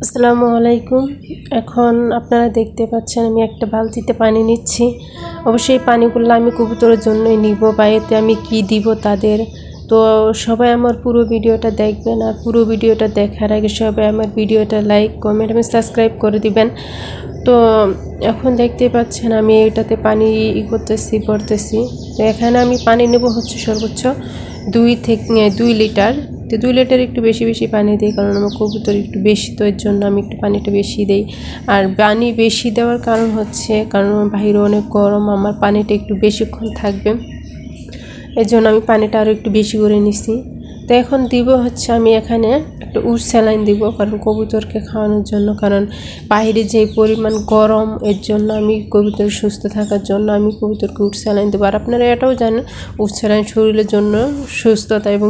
আসসালামু আলাইকুম। এখন আপনারা দেখতে পাচ্ছেন আমি একটা বালতিতে পানি নিচ্ছি। অবশ্যই পানিগুলো আমি কবুতরের জন্যই নিব, বা এতে আমি কি দিব তাদের। তো সবাই আমার পুরো ভিডিওটা দেখবেন, আর পুরো ভিডিওটা দেখার আগে সবাই আমার ভিডিওটা লাইক, কমেন্ট এবং সাবস্ক্রাইব করে দিবেন। তো এখন দেখতে পাচ্ছেন আমি এটাতে পানি ভরতেছি। তো এখানে আমি পানি নেব হচ্ছে সর্বোচ্চ 2 লিটার। তো 2 লিটার একটু বেশি বেশি পানি দিই, কারণ আমার কবুতর একটু বেশি, তো এর জন্য আমি একটু পানিটা বেশি দিই। আর পানি বেশি দেওয়ার কারণ হচ্ছে কারণ বাইরে অনেক গরম, আমার পানিটা একটু বেশিক্ষণ থাকবে, এর জন্য আমি পানিটা আরও একটু বেশি করে নিছি। তো এখন দিব হচ্ছে আমি এখানে একটা উট স্যালাইন দিব, কারণ কবুতরকে খাওয়ানোর জন্য, কারণ বাইরে যে পরিমাণ গরম, এর জন্য আমি কবুতর সুস্থ থাকার জন্য আমি কবুতরকে উট স্যালাইন দেবো। আর আপনারা এটাও জানেন উট স্যালাইন শরীরের জন্য সুস্থতা, এবং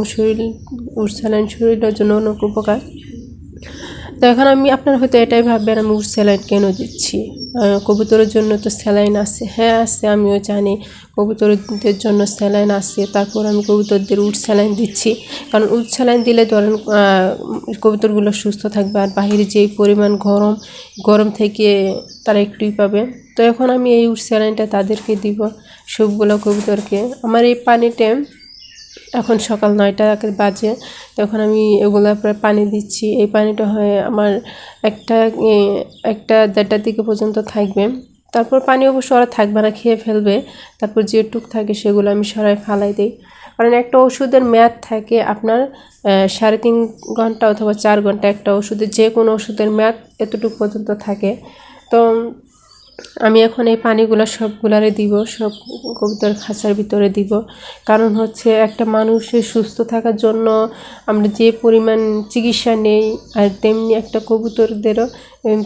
উট স্যালাইন শরীরের জন্য অনেক উপকার। তো এখন আপনারা হয়তো এটাই ভাববেন আমি উট স্যালাইন কেন দিচ্ছি, কবুতরের জন্য তো স্যালাইন আছে। হ্যাঁ আছে, আমিও জানি কবুতরদের জন্য স্যালাইন আছে, তারপর আমি কবুতরদের উট স্যালাইন দিচ্ছি। কারণ উট স্যালাইন দিলে ধরেন কবুতরগুলো সুস্থ থাকবে, আর বাইরে যেই পরিমাণ গরম থেকে তারা একটুই পাবে। তো এখন আমি এই উট স্যালাইনটা তাদেরকে দিব, সবগুলো কবুতরকে। আমার এই পানিটা এখন সকাল 9টা বাজে, তখন আমি এগুলো প্রায় পানি দিচ্ছি। এই পানিটা হয় আমার একটা 1:30টার দিকে পর্যন্ত থাকবে। তারপর পানি অবশ্য ওরা থাকবে না, খেয়ে ফেলবে। তারপর যেটুক থাকে সেগুলো আমি সরাই ফালাই দিই, কারণ একটা ওষুধের মেয়াদ থাকে আপনার 3.5 ঘন্টা অথবা 4 ঘন্টা। একটা ওষুধের, যে কোনো ওষুধের মেয়াদ এতটুকু পর্যন্ত থাকে। তো আমি এখন এই পানিগুলো সবগুলারে দিব, সব কবুতর খাঁচার ভিতরে দিব। কারণ হচ্ছে একটা মানুষের সুস্থ থাকার জন্য আমরা যে পরিমাণ চিকিৎসা নেই, আর তেমনি একটা কবুতরদেরও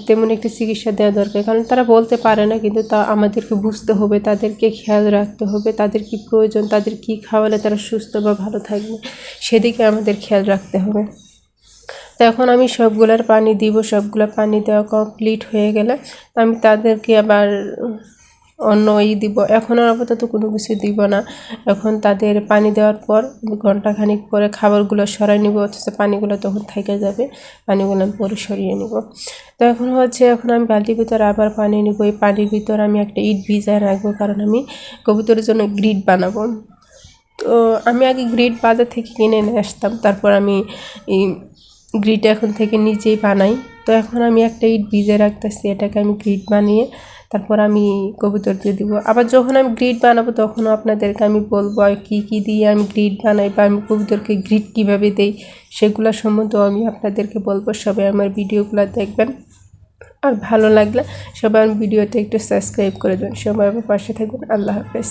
তেমন একটা চিকিৎসা দেওয়া দরকার। কারণ তারা বলতে পারে না, কিন্তু তা আমাদেরকে বুঝতে হবে, তাদেরকে খেয়াল রাখতে হবে, তাদের কি প্রয়োজন, তাদের কি খাওয়ালে তারা সুস্থ বা ভালো থাকবে, সেদিকে আমাদের খেয়াল রাখতে হবে। তো এখন আমি সবগুলার পানি দিব, সবগুলো পানি দেওয়া কমপ্লিট হয়ে গেলে আমি তাদেরকে আবার অন্য দিব। এখন আর আপাতত কোনো কিছু দিব না। এখন তাদের পানি দেওয়ার পর ঘন্টাখানিক পরে খাবারগুলো সরাই নিব, অথচ পানিগুলো তখন থেকে যাবে, পানিগুলো আমি পরে সরিয়ে নিব। তো এখন আমি বালতির ভিতরে আবার পানি নিব। এই পানির ভিতর আমি একটা ইট ভিজায় রাখবো, কারণ আমি কবুতরের জন্য গ্রিড বানাবো। তো আমি আগে গ্রিড বাজার থেকে কিনে নিয়ে আসতাম, তারপর আমি এই গ্রিড এখন থেকে নিজেই বানাই। তো এখন আমি একটা ইট ভিজে রাখতেছি, এটাকে আমি গ্রিড বানিয়ে তারপর আমি কবুতরকে দিব। আবার যখন আমি গ্রিড বানাবো তখনও আপনাদেরকে আমি বলবো কী কী দিয়ে আমি গ্রিড বানাই, বা আমি কবুতরকে গ্রিড কীভাবে দেই সেগুলো সম্বন্ধেও আমি আপনাদেরকে বলবো। সবাই আমার ভিডিওগুলো দেখবেন, আর ভালো লাগলে সবাই আমার ভিডিওতে একটু সাবস্ক্রাইব করে দেবেন। সবাই আমার পাশে থাকবেন। আল্লাহ হাফেজ।